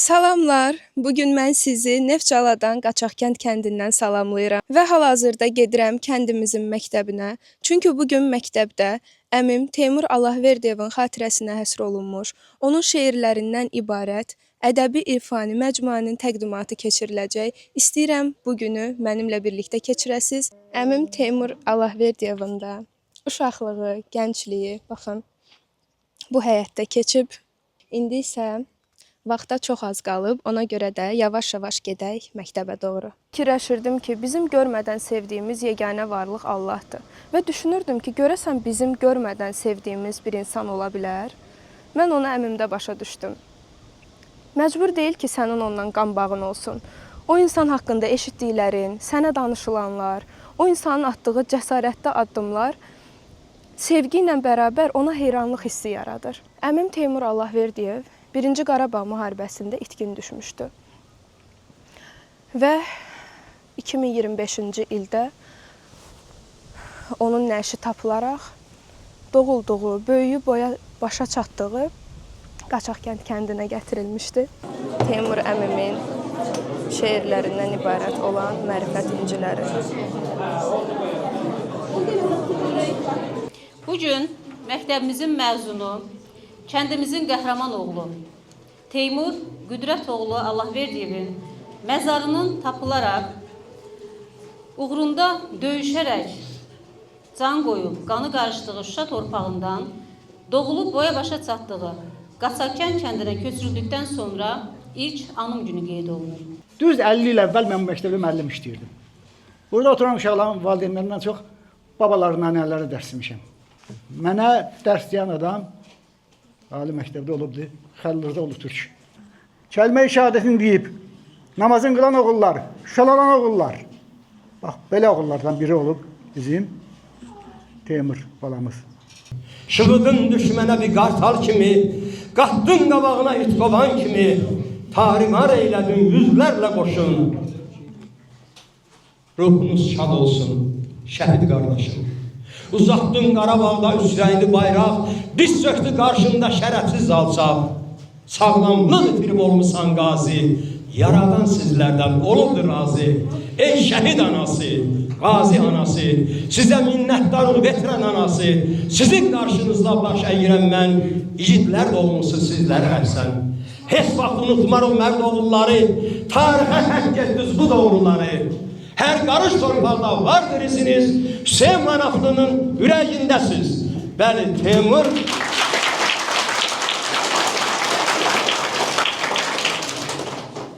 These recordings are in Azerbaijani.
Salamlar. Bugün mən sizi Neftçaladan Qaçaqkənd kəndindən salamlayıram və hal-hazırda gedirəm kəndimizin məktəbinə. Çünki bu gün məktəbdə əmim Teymur Allahverdiyevin xatirəsinə həsr olunmuş, onun şeirlərindən ibarət ədəbi irfani məcmuənin təqdimatı keçiriləcək. İstəyirəm bu günü mənimlə birlikdə keçirəsiz. Əmim Teymur Allahverdiyevin də uşaqlığı, gəncliyi, baxın, bu həyətdə keçib. İndi isə vaxta çox az qalıb, ona görə də yavaş-yavaş gedək məktəbə doğru. Fikirləşirdim ki, bizim görmədən sevdiyimiz yeganə varlıq Allahdır və düşünürdüm ki, görəsən bizim görmədən sevdiyimiz bir insan ola bilər? Mən onu əmimdə başa düşdüm. Məcbur deyil ki, sənin ondan qan bağın olsun. O insan haqqında eşitdiklərin, sənə danışılanlar, o insanın atdığı cəsarətli addımlar sevgi ilə bərabər ona heyranlıq hissi yaradır. Əmim Teymur Allahverdiyev 1-ci Qarabağ müharibəsində itkin düşmüşdü. Və 2025-ci ildə onun nəşi tapılaraq doğulduğu, böyüyü boya başa çatdığı Qaçaqkənd kəndinə gətirilmişdi. Teymur əmimin şeirlərindən ibarət olan Mərifət inciləri. Bugün məktəbimizin məzunu, kəndimizin qəhrəman oğlu Teymur Qüdrətoğlu Allahverdiyevin məzarının tapılaraq, uğrunda döyüşərək can qoyub, qanı qarışdığı Şuşa torpağından doğulub boya başa çatdığı Qaçaqkənd kəndinə köçürüldükdən sonra ilk anım günü qeyd olunur. Düz 50 il əvvəl mən məktəbdə müəllim işləyirdim. Burada oturan uşaqların valideynlərindən çox babalarına, nənələrə dərs demişəm. Mənə dərs deyən adam ali məktəbdə olubdu, Xəllurda olub Türk. Kəlmə-i şəhadətini deyib, namazın qılan oğullar, şalanan oğullar. Bax, belə oğullardan biri olub bizim Teymur balamız. Şığıdın düşmənə bir qartal kimi, qatdın qabağına it qovan kimi, tarimar eylədin yüzlərlə qoşun. Ruhunuz şad olsun, şəhid qardaşım. Uzatdın Qarabağda üsrəyli bayraq, diz çöktü qarşında şərəfsiz alçaq. Sağlamlıq itirib olmusan qazi, yaradan sizlərdən olubdur razı. Ey şəhid anası, qazi anası, sizə minnətdarım veteran anası, sizin qarşınızda baş əyirəm mən, igidlər olmuşsunuz sizləri əhsən. Heç vaxt unutmarım mərd oğulları, tarixə həkk etdiniz bu doğruları. Hər qarış torpaqda vardır iziniz, Hüseyin Manaflının ürəyindəsiz. Bəli, Teymur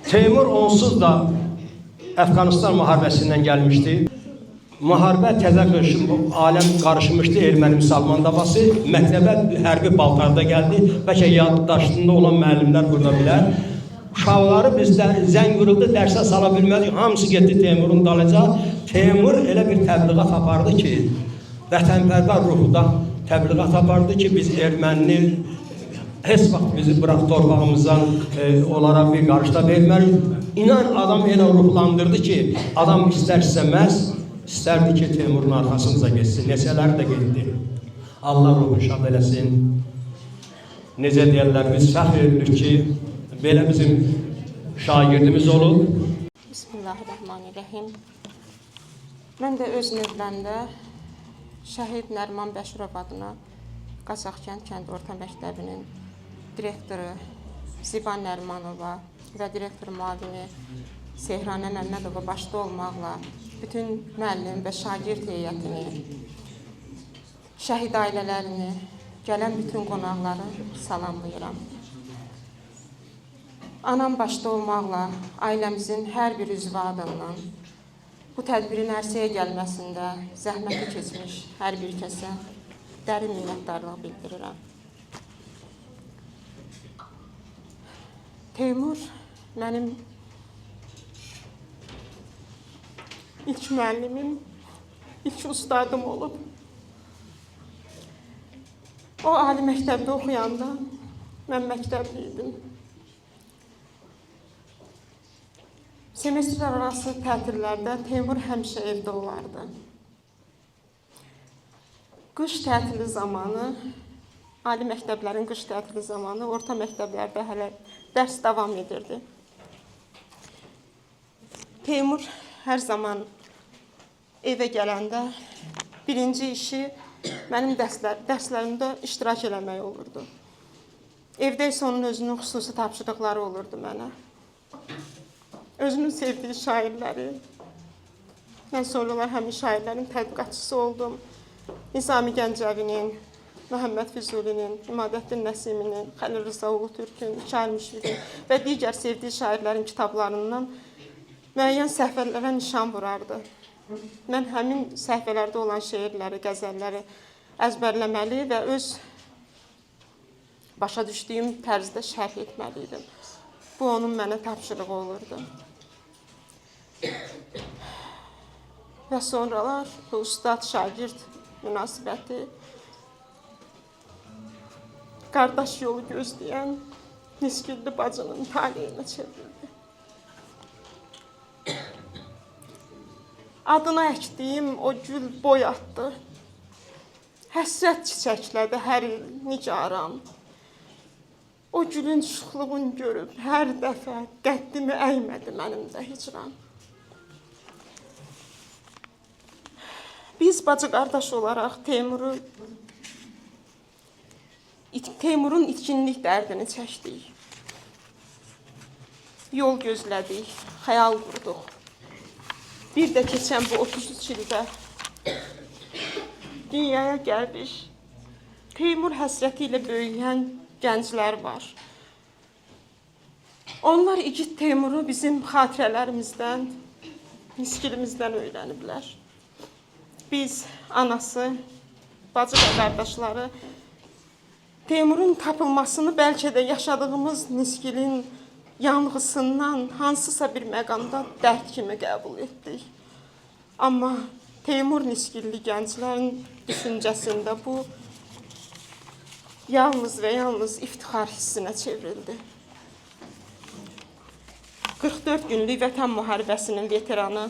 Teymur onsuz da Əfqanistan müharibəsindən gəlmişdi. Müharibə təzə aləm qarışmışdı, erməni-müsəlman davası. Məktəbə hərbi paltarda gəldi. Bəlkə yaddaşında olan müəllimlər burada bilər. Uşaqları bizdən zəng vuruldu, dərsə sala bilmədik. Hamısı getdi Teymurun dalınca. Teymur elə bir təbliğat apardı ki, vətənpərvər ruhda təbliğat apardı ki, biz erməni heç vaxt bizi bıraq torpağımızdan onlara bir qarışda vermərik. İnan adam elə ruhlandırdı ki, adam istər-istəməz, istərdi ki, Teymurun arxasınıza geçsin. Neçələri də getdi. Allah ruhu şad eləsin. Necə deyərlər, biz fəxr edirik ki, belə bizim şagirdimiz olub. Bismillahirrahmanirrahim. Mən də öz növbəndə şəhid Nəriman Bəşirov adına Qaçaqkənd kənd orta məktəbinin direktoru Ziban Nərimanova və direktor müavini Sehranə Məmmədova başda olmaqla bütün müəllim və şagird heyətini, şəhid ailələrini, gələn bütün qonaqları salamlayıram. Anam başda olmaqla ailəmizin hər bir üzvü adından bu tədbirin ərsəyə gəlməsində zəhməti keçmiş hər bir kəsə dərin minnətdarlıq bildirirəm. Teymur mənim ilk müəllimim, ilk ustadım olub. O ali məktəbdə oxuyanda mən məktəbli idim. Semestr arası tətillərdə Teymur həmişə evdə olardı. Qış tətili zamanı ali məktəblərin qış tətili zamanı orta məktəblərdə hələ dərs davam edirdi. Teymur hər zaman evə gələndə birinci işi mənim dərslərimdə iştirak eləmək olurdu. Evdə isə onun özünün xüsusi tapşırıqları olurdu mənə. Özünün sevdiyi şairləri, mən sonralar həmin şairlərin tədqiqatçısı oldum. Nizami Gəncəvinin, Məhəmməd Füzulinin, İmadəddin Nəsiminin, Xəlil Rza Ulutürkün, Şair Müşfiqin və digər sevdiyi şairlərin kitablarından müəyyən səhvələrə nişan vurardı. Mən həmin səhvələrdə olan şeirləri, qəzəlləri əzbərləməli və öz başa düşdüyüm tərzdə şərh etməliydim. Bu, onun mənə tapşırığı olurdu. Və sonralar bu ustad-şagird münasibəti qardaş yolu gözləyən Niskilli bacının taleyinə çevrildi. Adına əkdiyim o gül boy atdı. Həsrət çiçəklədi hər il nigaran. O gülün şuxluğunu görüb hər dəfə qəddimi əymədi mənim də hicran. Biz bacı qardaş olaraq Teymurun itkinlik dərdini çəkdik. Yol gözlədik, xəyal qurduq. Bir də keçən bu 33 ildə dünyaya gəldik. Teymur həsrəti ilə böyüyən gənclər var. Onlar igid Teymuru bizim xatirələrimizdən, miskilimizdən öyrəniblər. Biz, anası, bacı və qardaşları Teymurun tapılmasını bəlkə də yaşadığımız Niskilin yanğısından hansısa bir məqamda dərd kimi qəbul etdik. Amma Teymur Niskilli gənclərin düşüncəsində bu yalnız və yalnız iftixar hissinə çevrildi. 44 günlük Vətən müharibəsinin veteranı,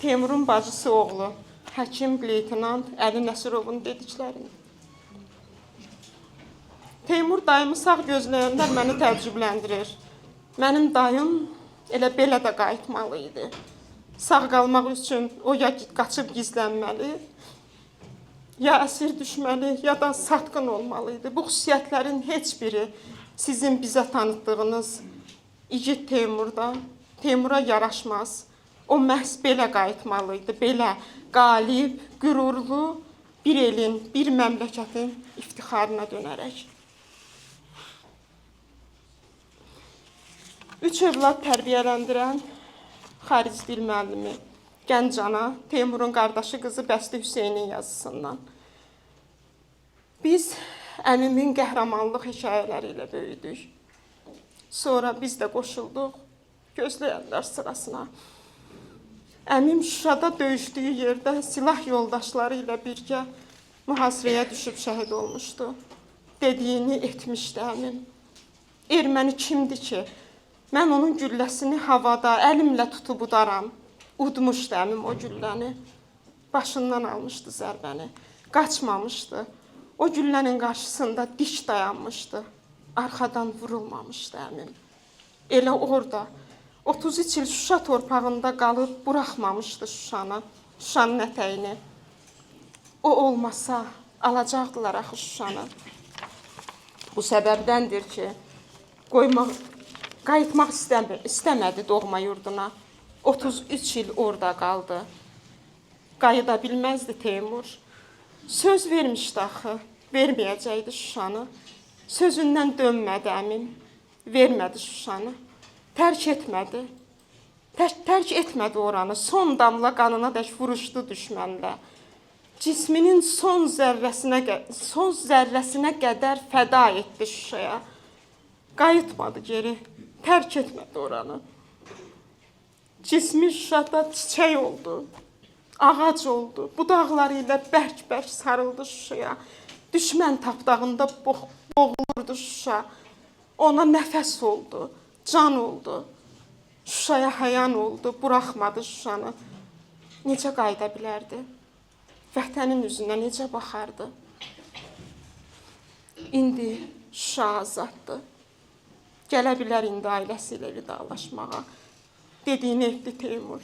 Teymurun bacısı oğlu, həkim leytenant Əli Nəsirovun dediklərini. Teymur dayımı sağ gözləyəndə məni təəccübləndirir. Mənim dayım elə belə də qayıtmalı idi. Sağ qalmaq üçün o ya qaçıb gizlənməli, ya əsir düşməli, ya da satqın olmalıydı. Bu xüsusiyyətlərin heç biri sizin bizə tanıtdığınız igid Teymura yaraşmaz. O məhz belə qayıtmalıydı, belə qalib, qürurlu bir elin, bir məmləkətin iftixarına dönərək. 3 övlad tərbiyələndirən xarici dil müəllimi Gənc ana, Teymurun qardaşı qızı Bəsti Hüseynin yazısından. Biz əmimin qəhrəmanlıq hekayələri ilə böyüdük. Sonra biz də qoşulduq gözləyənlər sırasına. Əmim Şuşada döyüşdüyü yerdə silah yoldaşları ilə birgə mühasirəyə düşüb şəhid olmuşdu. Dediyini etmişdi əmim. Erməni kimdir ki? Mən onun gülləsini havada əlimlə tutub udaram. Udmuşdu əmim o gülləni. Başından almışdı zərbəni. Qaçmamışdı. O güllənin qarşısında dik dayanmışdı. Arxadan vurulmamışdı əmim. Elə orada 33 il Şuşa torpağında qalıb buraxmamışdı Şuşanı, Şuşanın ətəyini. O olmasa alacaqdılar axı Şuşanı. Bu səbəbdəndir ki, qayıtmaq istəmədi doğma yurduna. 33 il orada qaldı. Qayıda bilməzdi Teymur. Söz vermişdi axı, verməyəcəkdi Şuşanı. Sözündən dönmədi əmim, vermədi Şuşanı. Tərk etmədi. Tərk etmədi oranı. Son damla qanına dək vuruşdu düşmənlə. Cisminin son zərrəsinə qədər fəda etdi Şuşaya. Qayıtmadı geri, tərk etmədi oranı. Cismi Şuşada çiçək oldu, ağac oldu. Budaqları ilə bərk-bərk sarıldı Şuşaya. Düşmən tapdağında boğulurdu Şuşa. Ona nəfəs oldu, can oldu. Şuşaya həyan oldu, buraxmadı Şuşanı. Necə qayıda bilərdi? Vətənin üzünə necə baxardı? İndi Şuşa azaddır. Gələ bilər indi ailəsi ilə vidalaşmağa. Dediyini etdi Teymur.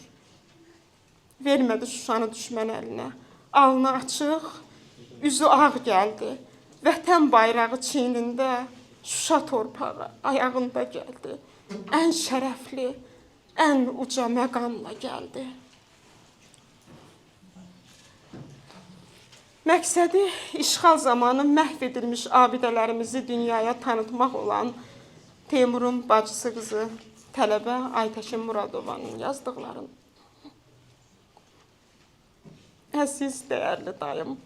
Vermədi Şuşanı düşmən əlinə. Alnı açıq, üzü ağ gəldi. Vətən bayrağı çiynində, Şuşa torpağı ayağında gəldi. Ən şərəfli, ən uca məqamla gəldi. Məqsədi işğal zamanı məhv edilmiş abidələrimizi dünyaya tanıtmaq olan Teymurun bacısı qızı tələbə Aytəkin Muradovanın yazdıqlarını. Əziz, dəyərli dayım,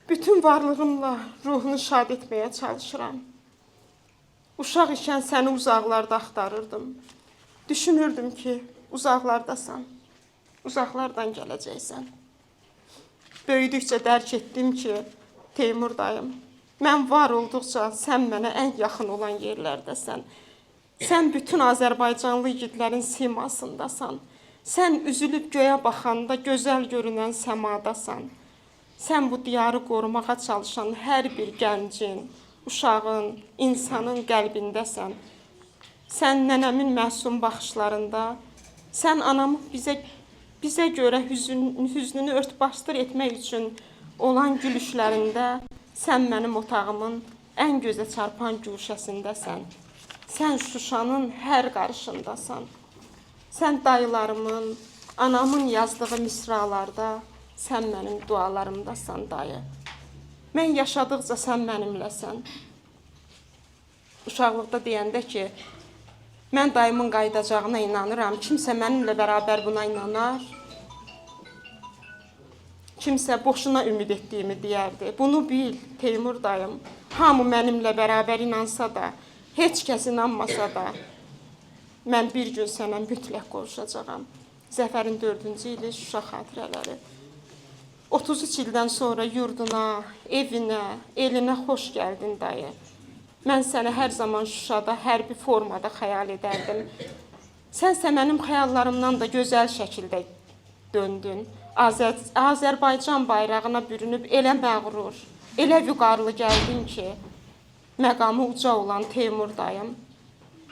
bütün varlığımla ruhunu şad etməyə çalışıram. Uşaq ikən səni uzaqlarda axtarırdım. Düşünürdüm ki, uzaqlardasan, uzaqlardan gələcəksən. Böyüdükcə dərk etdim ki, Teymur dayım, mən var olduqca sən mənə ən yaxın olan yerlərdəsən. Sən bütün Azərbaycanlı igidlərin simasındasan. Sən üzülüb göyə baxanda gözəl görünən səmadasan. Sən bu diyarı qorumağa çalışan hər bir gəncin, uşağın, insanın qəlbindəsən. Sən nənəmin məsum baxışlarında, sən anamı bizə görə hüznünü ört-basdır etmək üçün olan gülüşlərində, sən mənim otağımın ən gözə çarpan güşəsindəsən. Sən Şuşanın hər qarışındasan. Sən dayılarımın, anamın yazdığı misralarda, sən mənim dualarımdasan dayı. Mən yaşadıqca sən mənimləsən. Uşaqlıqda deyəndə ki, mən dayımın qayıdacağına inanıram. Kimsə mənimlə bərabər buna inanar. Kimsə boşuna ümid etdiyimi deyərdi. Bunu bil, Teymur dayım. Hamı mənimlə bərabər inansa da, heç kəs inanmasa da, mən bir gün sənə mütləq qovuşacağam. Zəfərin 4-cü ili Şuşa xatirələri. 33 ildən sonra yurduna, evinə, elinə xoş gəldin dayı. Mən səni hər zaman Şuşada hərbi formada xəyal edərdim. Sənsə mənim xəyallarımdan da gözəl şəkildə döndün. Azərbaycan bayrağına bürünüb elə məğrur, elə vüqarlı gəldin ki, məqamı uca olan Teymur dayım,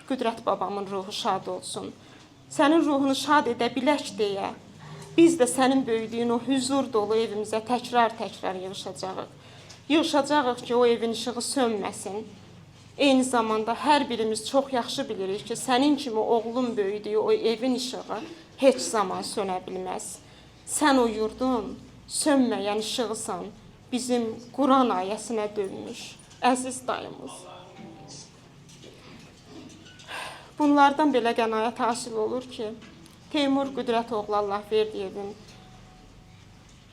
Qüdrət babamın ruhu şad olsun. Sənin ruhunu şad edə bilək deyə, biz də sənin böyüdüyün o hüzur dolu evimizə təkrar-təkrar yığışacağıq. Yığışacağıq ki, o evin işığı sönməsin. Eyni zamanda hər birimiz çox yaxşı bilirik ki, sənin kimi oğlun böyüdüyü o evin işığı heç zaman sönə bilməz. Sən o yurdun sönməyən işığısan, bizim Quran ayəsinə dönmüş əziz dayımız. Bunlardan belə qənaət hasil olur ki, Teymur Qüdrət oğlu Allahverdiyevin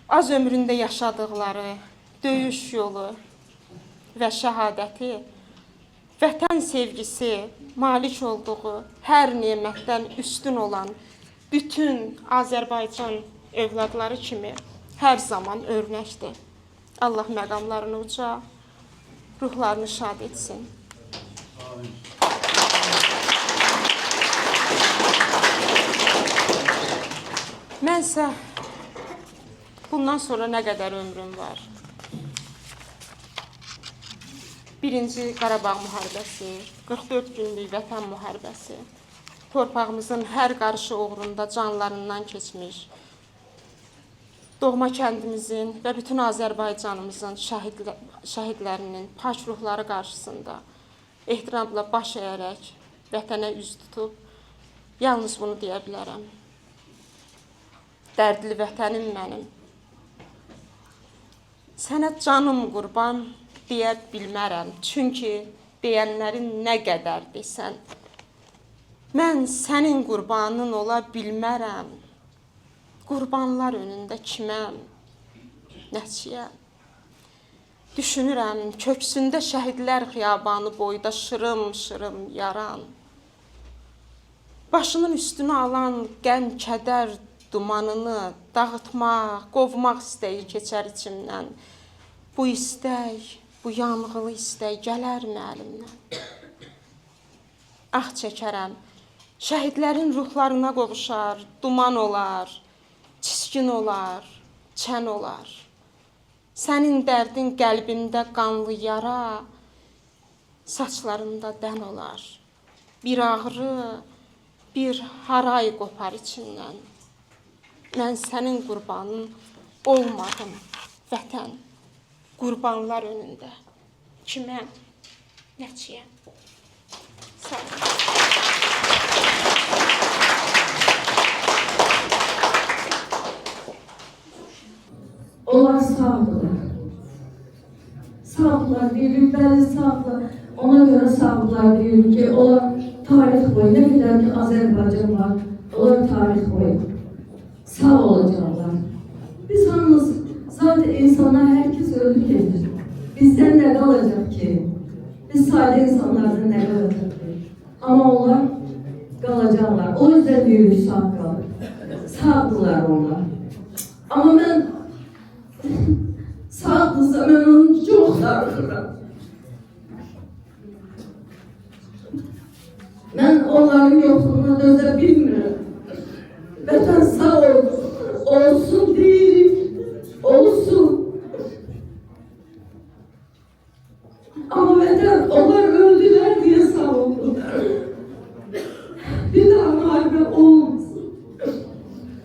az ömründə yaşadıqları, döyüş yolu və şəhadəti, vətən sevgisi, malik olduğu hər nemətdən üstün olan bütün Azərbaycan övladları kimi hər zaman örnəkdir. Allah məqamlarını uca, ruhlarını şad etsin. Mənsə bundan sonra nə qədər ömrüm var? 1-ci Qarabağ müharibəsi, 44 günlük vətən müharibəsi, torpağımızın hər qarışı uğrunda canlarından keçmiş, doğma kəndimizin və bütün Azərbaycanımızın şəhidlərinin pak ruhları qarşısında ehtiramla baş əyərək vətənə üz tutub, yalnız bunu deyə bilərəm. Dərdli vətənim mənim, sənə canım qurban deyə bilmərəm, çünki deyənlərin nə qədər desən, mən sənin qurbanın ola bilmərəm, qurbanlar önündə kiməm, nəçiyəm. Düşünürəm, köksündə şəhidlər xiyabanı boyda şırım-şırım yaran, başının üstünə alan qəm, kədər dumanını dağıtmaq, qovmaq istəyi keçər içimdən. Bu istək, bu yanğılı istək gələrmi əlimdən? Ah çəkərəm, şəhidlərin ruhlarına qovuşar, duman olar, çiskin olar, çən olar. Sənin dərdin qəlbimdə qanlı yara, saçlarında dən olar. Bir ağrı, bir haray qopar içindən. Mən sənin qurbanın olmadım, vətən. Qurbanlar önündə kiməm, nəçiyəm? Sağ ol. Onlar sağdılar. Sağdılar, birbirleri sağdılar. Ona göre sağdılar diyorum ki, onlar tarih boyu, ne kadar ki Azerbaycan var, onlar tarih boyu. Sağ olacaklar. Biz hamımız, zaten insanlar herkes öldü gelir. Bizden ne kalacak ki? Biz sadece insanlardan ne kalacak ki? Ama onlar kalacaklar. O yüzden diyoruz sağ kalır. Sağdılar onlar. Ama ben sağdıysa ben onu çok darılırım. Ben onların yokluğuna döze bilmiyorum. Vətən sağ olsun, olsun deyirik, olsun. Ama vətən, onlar öldüler diye sağ oldular. Bir daha muharebe olmasın.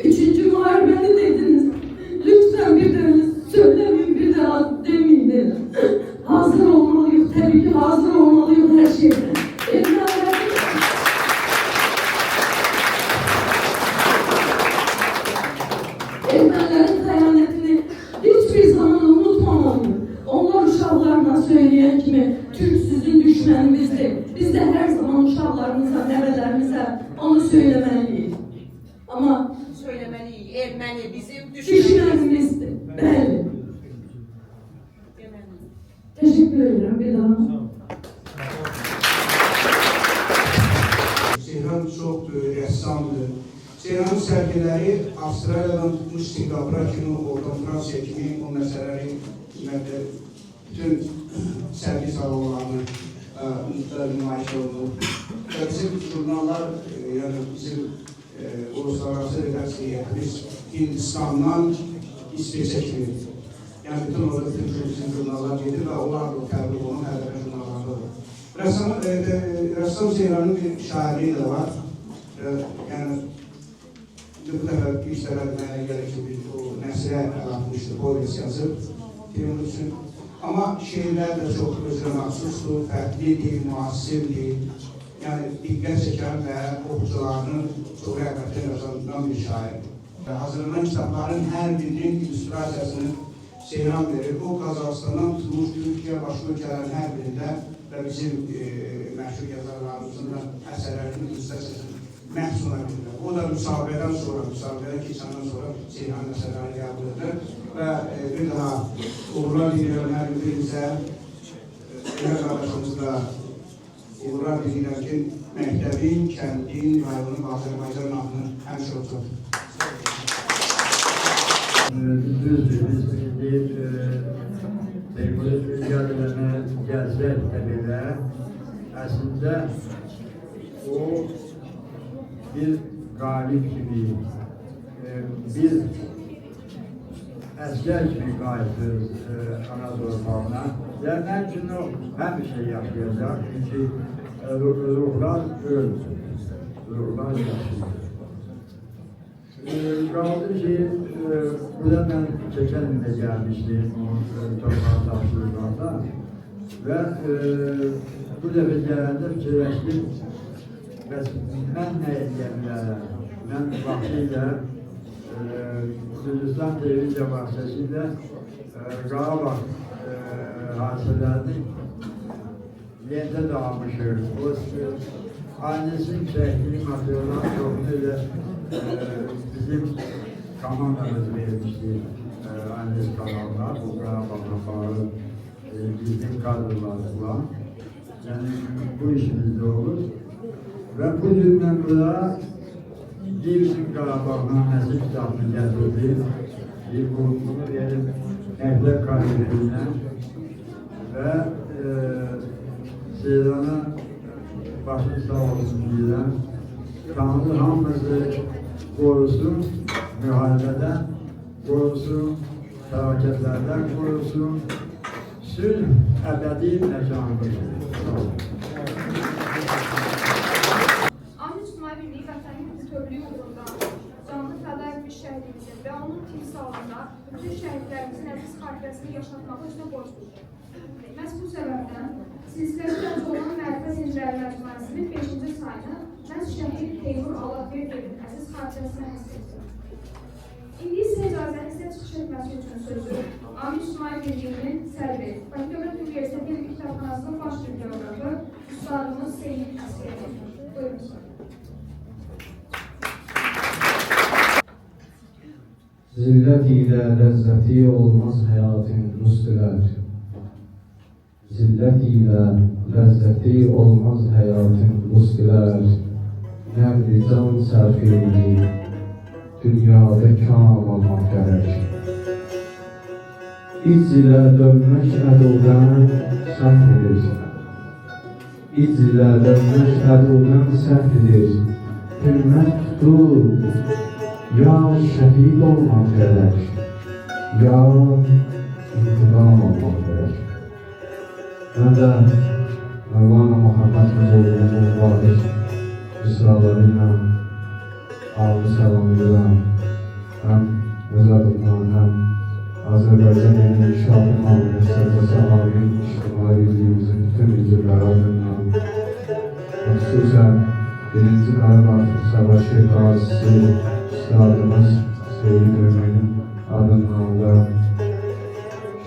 3. muharebeni dediniz. Lütfen bir daha söylemeyin, bir daha demeyin dedim. Hazır olmalıyız, tabii ki hazır olmalıyız her şeyden. Ermenilerin hayanetini hiçbir zaman unutmamalıyız. Onlar uşaqlarına söyleyen kimi Türk sizin düşmənimizdir. Biz de her zaman uşaqlarımıza, nevelerimize onu söylemeliyiz. Ama Söylemeliyiz. Ermeni bizim düşmənimizdir. Bəli. Teşekkür ederim bir daha. Seyran çok rəssamdır. Seyranın sərgiləri Avstraliyadan tutmuş Singapura kimi, oradan Fransiya kimi o məsələləri bütün sərgi salonlarını nümayiş olunur. Və bizim jurnallar, yəni bizim uluslararası redaktoriyetimiz Hindistandan İsveçə kimi. Yəni bütün orada bizim jurnallar gedir və onlar da təbliğ olunur, hədəfə jurnallarda olur. Rəssam Seyranın bir şairliyi də var. Yəni bu dəfə bir səbəb mənə gəlir ki, o nəsrə əlatmışdır, povest yazıb Teymur üçün. Amma şeirlər də çox özünə məxsusdur, fərqlidir, müasirdir. Yəni diqqət çəkən və oxucularını çox rəğbətlə yazılan bir şair. Hazırlanan kitabların hər birinin illüstrasiyasını Seyran verir. O Qazaxıstandan tutmuş Türkiyə, başqa ölkələrin hər birində və bizim məşhur yazarlarımızın da əsərlərinin illüstrasiyasını məhz ona bilirlər. O da müsabiqədən sonra, müsabiqədən keçəndən sonra Seyran əsərləri qəbul edilir və bir daha uğurlar diləyirəm hər birimizə, Seyran qardaşımızla uğurlar diləyirəm ki, məktəbin, kəndin, rayonun və Azərbaycan adını həmişə otur. Düzdür, biz Teymur'un mücadelene gelsek de bile aslında o bir galip gibi, bir asker gibi gayiptir Anadolu halkına. Yani için o her bir şey yapacak çünkü ruhlar öldü, ruhlar yaşıyor. Kaldı ki, buradan ben geçen de gelmiştim toprağa taşlarında ve bu defa gelende fikirleştim. Ben ne edeceğim? Ben vaktiyle Gürcistan televizyon bahçesinde Qarabağ hadiselerini yerde dağılmışım. O annesinin çektiği materiallar çok öyle bizim kanallarımız vermişti. Annesi kanallar, bu Qarabağ'a bağlı bizim kadrolar falan. Yani bu işimizde olur. Ve bu günden burada bir bizim Qarabağ'dan Nəsib kitabını getirdi. Bir bunu verip Əhlək Kariyerinden ve Seyran'a başını sağ olsun diyelim. Tanrı hamımızı korusun, müharibeden korusun, felaketlerden korusun, sülh ebedi mekanıdır. Amin İctimai Birliği vətənin bütövlüyü uğrunda canlı fəda etmiş şəhidimizin və onun timsalında bütün şəhidlərimizin əziz xatirəsini yaşatmağı özünə borcludur. Məhz bu səbəbdən silsiləsi önce olan Mərifət İncələri Məcmuəsinin 5-ci sayını məhz şəhid Teymur Allahverdiyevin əziz xatirəsinə həsr etdim. İndi isə icazənizlə çıxış etməsi üçün sözü Amin İctimai Birliyinin sərvi Bakı Dövlət Universiteti Elmi Kitabxanasının baş bibliografı Üstadımız Seyid Əsgərdir. Buyurun sözü. Zillet ile lezzeti olmaz hayatın rüstüler. Zillet ile lezzeti olmaz hayatın rüstüler. Nemli can serfiyeli dünyada kam olmak gerek. İz ile dönmek edodan səhvdir. İz ile dönmek edodan səhvdir. Hümmet tutur. Ya şehit olmak gerek, ya intikam olmak gerek. Ben de Mevlana Muhammed Müzoğlu'nun vahid ısrarlarıyla alnı selamıyla hem mezarından hem Azerbaycan Yeni İnşaatı Müessesesi Amin İctimai Birliğimizin bütün müdürlerinden xüsusən 1. Qarabağ Savaşı qazisi Üstadımız Seyid Ömer'in adından da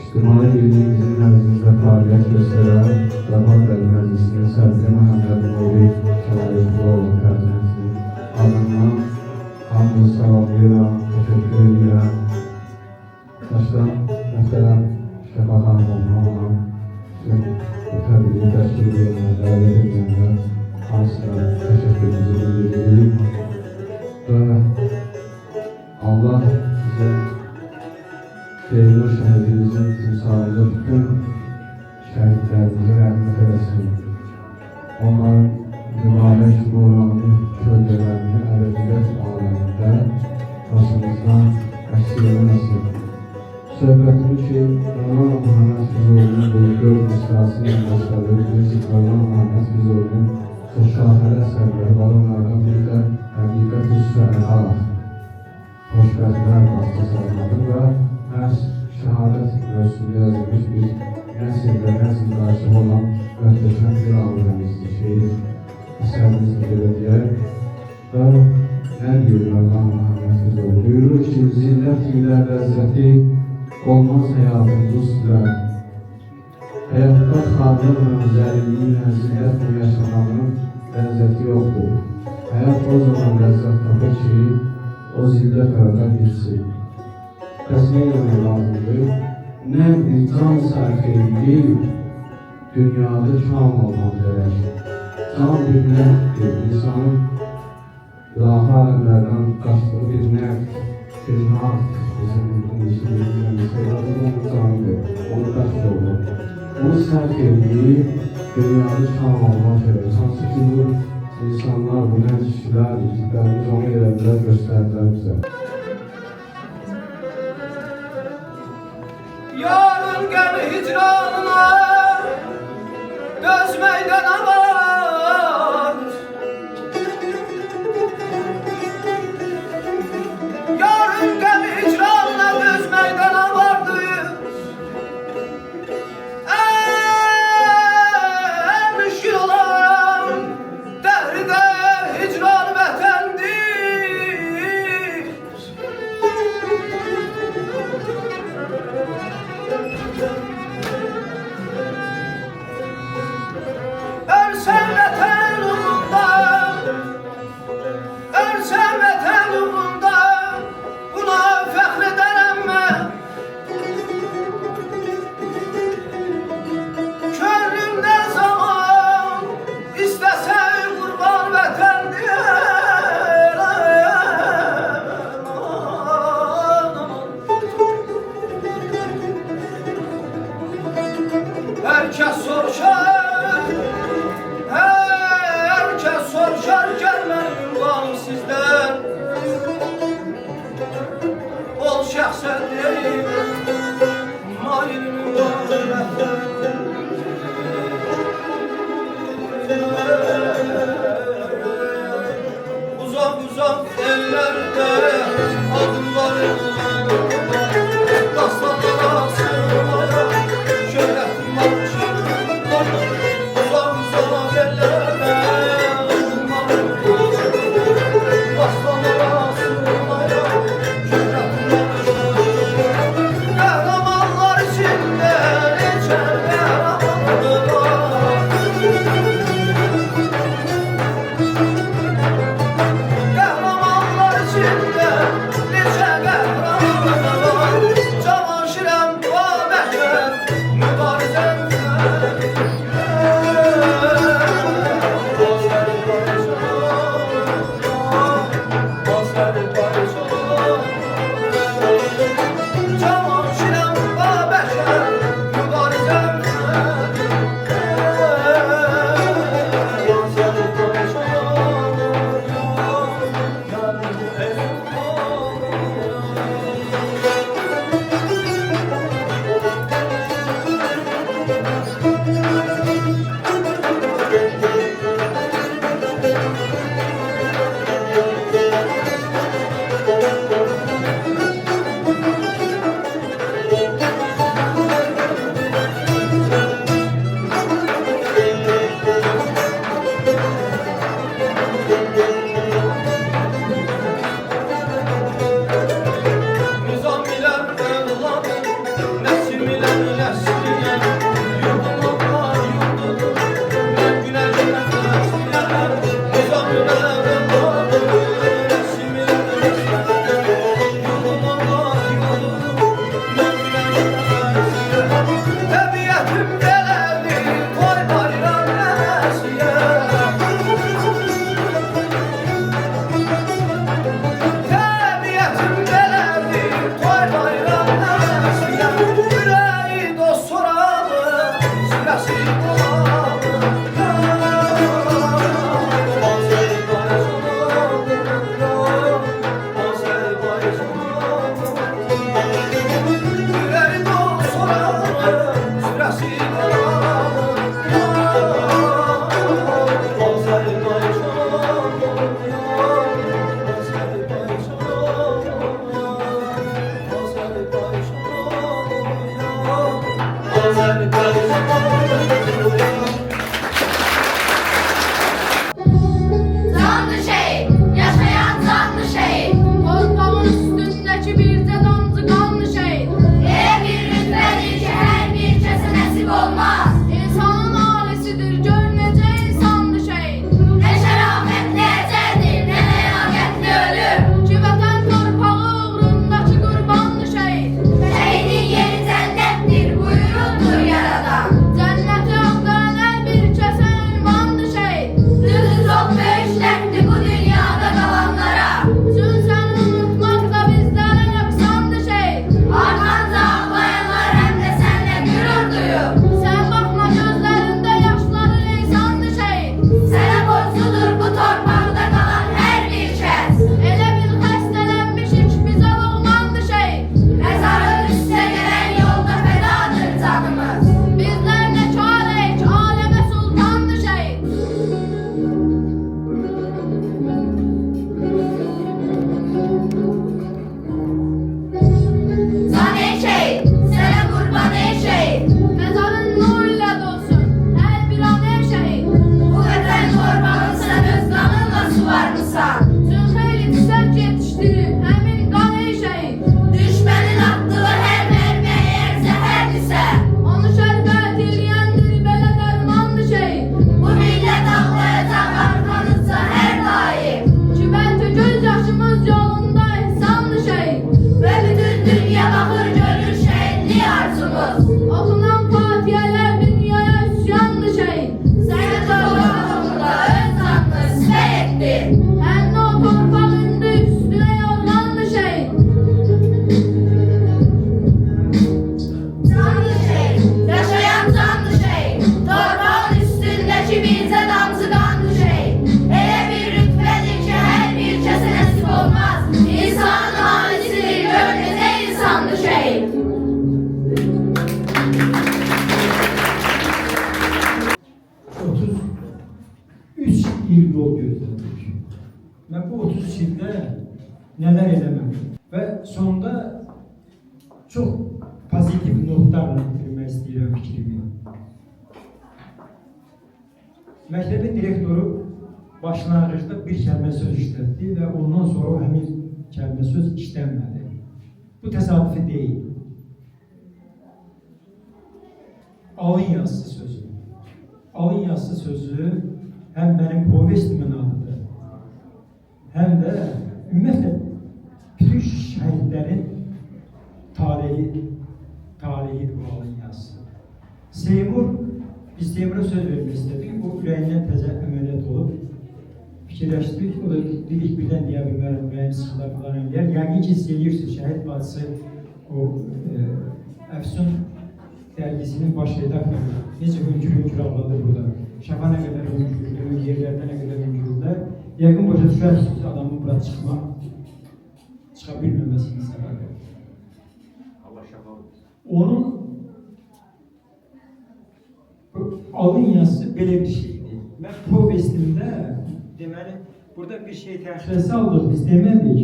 İctimai Birliğimizin nezdinde faaliyet gösteren Rabat El Meclisi'nin Sərdi Məhəmməd Nuri Şairioğlu Tərcüməsinin adından hamd salamlayıram, teşekkür edirəm. Başdan məsələn Şəfa xanımla olan tüm bu təbliği təşkil edənlər, dəvət edənlər hamısına təşəkkürümüzü bildiririk. Və Allah bize Teymur şəhidimizin timsalında bütün şəhidlərimize rəhmət eləsin. Onların mübarək nurani kölgələrini əbədiyyət aləmində başımızdan əksik eləməsin. Söhbətimi ki, Mevlana Muhammed Füzulinin bu gör misrasının başladığı birisi Mevlana Muhammed Füzulinin çok şahane əsərləri var. Onlardan bir də Həqiqət-ü Səhəlaq xoşbəxtlər vasitəsidir və məhz şəhadət mövzusunda yazılmış bir nəsil və nəsil qarşı olan möhtəşəm bir abiləmizdir. Şehir əsərimizdir belə deyək. Və nə deyir Mevlana Muhammed Füzuli? Buyurur ki, zillət ilə ləzzəti olmaz həyatın dostlar. Həyatda xadırla, zəliliyle, zillətle yaşamanın ləzzəti yoktur. Hayat o zaman lezzet tapır ki, o zillet arada bilsin. Təsmin etmək lazımdır. Nə bir can sərfeyli dünyada kam olmaq gerek. Can bir nəfdir, insanın ilahi aləmlərdən qaçdığı bir nəft, bir naft. Bizim işimizin məsələdir, onun canıdır, onu qaçd olur. Onu sərf etdiyi dünyada kam olmaq gerek. Hansı ki bu insanlar, bu nə kişilər, bizlərimiz onu elədilər, göstərdilər bizə. Yarın gəmi hicranına dözməkdən var. Yarın gəmi hicranına dözməkdən vardı. Müşkil olan dəhrdə hicran vətəndir. Ölsəm vətən uğrunda, ölsəm vətən uğrunda, buna fəxr edərəm mən. Könlüm nə zaman istəsə qurban vətəndir. Herkes soruşar, herkes soruşar, gelmeyin ulan sizden. Ol şəxsən deyil, mailinin var rəhbər. bir yol gözlədik. Və bu 30 ildə nələr eləməli. Və sonda çox pozitiv notlarla bitirmək istəyirəm fikrimi. Məktəbin direktoru başlanğıcda bir kəlmə söz işlətdi və ondan sonra həmin kəlmə söz işlənmədi. Bu təsadüfi deyil. Alın yazısı sözü. Alın yazısı sözü həm mənim povestimin adıdır, həm də ümumiyyətlə bütün şəhidlərin talehidir bu alın yazısı. Biz Teymur'a söz vermək istədik, o ürəyindən təzə əməliyyat olub, fikirləşdik, o da dedik birdən deyə bilmərəm, ürəyim sıxılar falan eləyər. Yəqin ki, siz eləyirsiniz, şəhid bacısı o Əfsun dərgisinin baş redaktoru necə hüngür ağladı burada. Şəfa nə qədər hüngürdür, yerlərdə nə qədər hüngürdür. Yəqin başa düşərsiniz adamın bura çıxa bilməməsinin səbəbi. Allah şəfa olsun. Onun alın yazısı belə bir şeydir. Mən povestimdə, deməli, burada bir şey təxirə saldıq, biz demədik,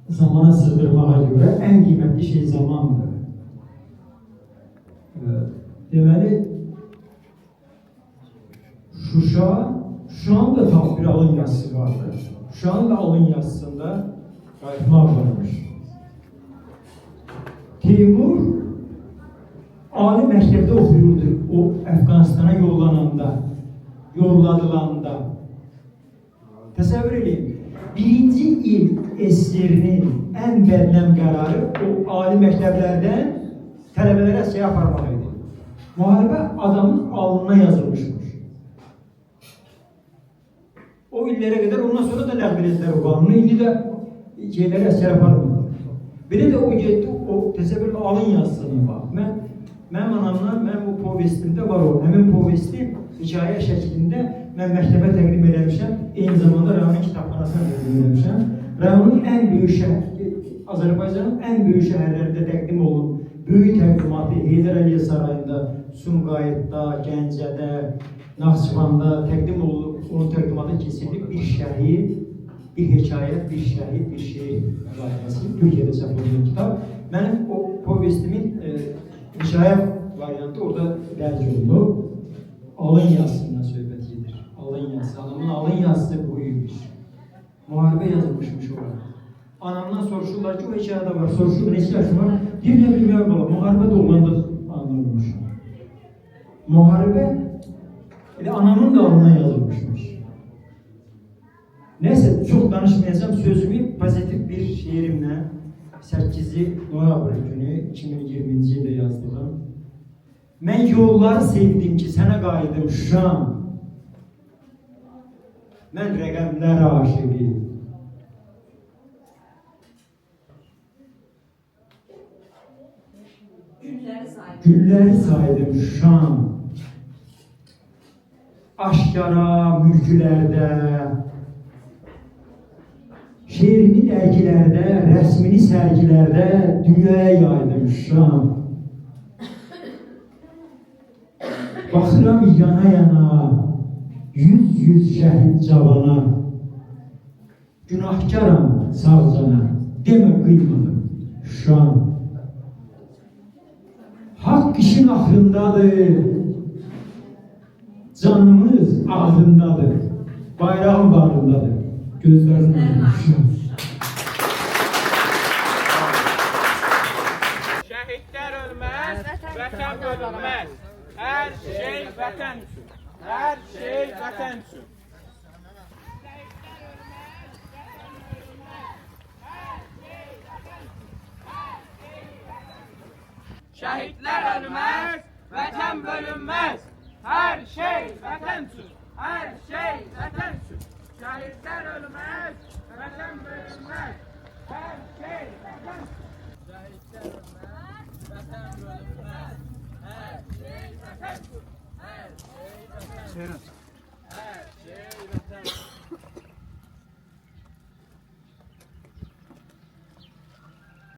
zamana sığdırmağa görə ən qiymətli şey zamandır. Deməli, Şuşanın da tam bir alın yazısı vardır. Şuşanın da alın yazısında qayıtmaq varmış. Teymur ali məktəbdə oxuyurdu. O Əfqanistana yolladılanda. Təsəvvür edin, birinci il SSR-nin ən bədnəm qərarı o ali məktəblərdən tələbələrə şey aparmaq idi. Müharibə adamın alnına yazılmışmış. O illərə qədər, ondan sonra da ləğv edildilər o qanunu, indi də şeyləri əsər aparmıyor. Belə də o getdi, o təsəvvürlə alın yazısına bax. Mənim anamla, mənim o povestimdə var o, həmin povesti hikayə şəklində mən məktəbə təqdim eləmişəm, eyni zamanda rayonun kitabxanasına təqdim eləmişəm. Rayonun ən böyük Azərbaycanın ən böyük şəhərlərində təqdim olunub, böyük təqdimatı Heydər Əliyev sarayında, Sumqayıtda, Gəncədə, Naxçıvanda təqdim olunub, onun təqdimatı keçirilib bir şəhid, bir hekayət, bir şəhid, bir şeir layihəsi, Türkiyədə çap olunan kitab. Mənim o povestimin hikayə variantı orada dərc olunub. Alın yazısından söhbət gedir. Alın yazısı, adamın alın yazısı buymuş. Müharibə yazılmışmış orada. Anamdan soruşurlar ki, o hekayədə var, soruşur, neçə yaşım var? Bir nə bilməyəm bala, müharibə də olanda anılmış. Müharibə, elə anamın da alına yazılmışmış. Nəysə, çox danışmayacağım, sözümü pozitiv bir şeirimlə 8 noyabr günü 2020-ci ildə yazdığım. Mən yolları sevdim ki, sənə qayıdım Şuşam. Mən rəqəmlər aşıqı. Günləri saydım Şuşam. Aşkara mülkülərdə, şeirini dərgilərdə, rəsmini sərgilərdə dünyaya yaydım Şuşam. Baxıram yana-yana, yüz şəhid cavana, günahkaram sağcana, demə qıymadım Şuşam. Haqq işin axırındadır, canımız ağrındadır, bayrağın bağrındadır, gözlərini Şuşam. Şəhidlər ölməz, vətən bölünməz. Hər şey vətən üçün. Hər şey vətən üçün. Şəhidlər ölməz, vətən bölünməz. Hər şey vətən üçün. Hər şey vətən üçün. Şəhidlər ölməz, vətən bölünməz. Hər şey vətən üçün. Şəhidlər ölməz, vətən bölünməz. Hər şey vətən üçün. Hər şey vətən üçün.